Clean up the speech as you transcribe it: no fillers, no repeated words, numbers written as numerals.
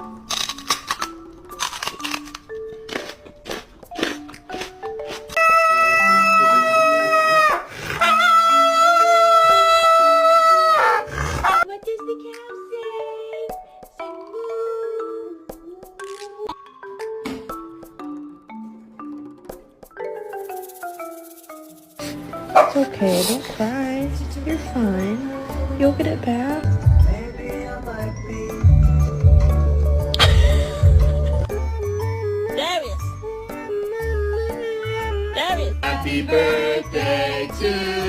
What does the cow say? Sing moo. It's okay, don't cry. You're fine. You'll get it back. Happy birthday to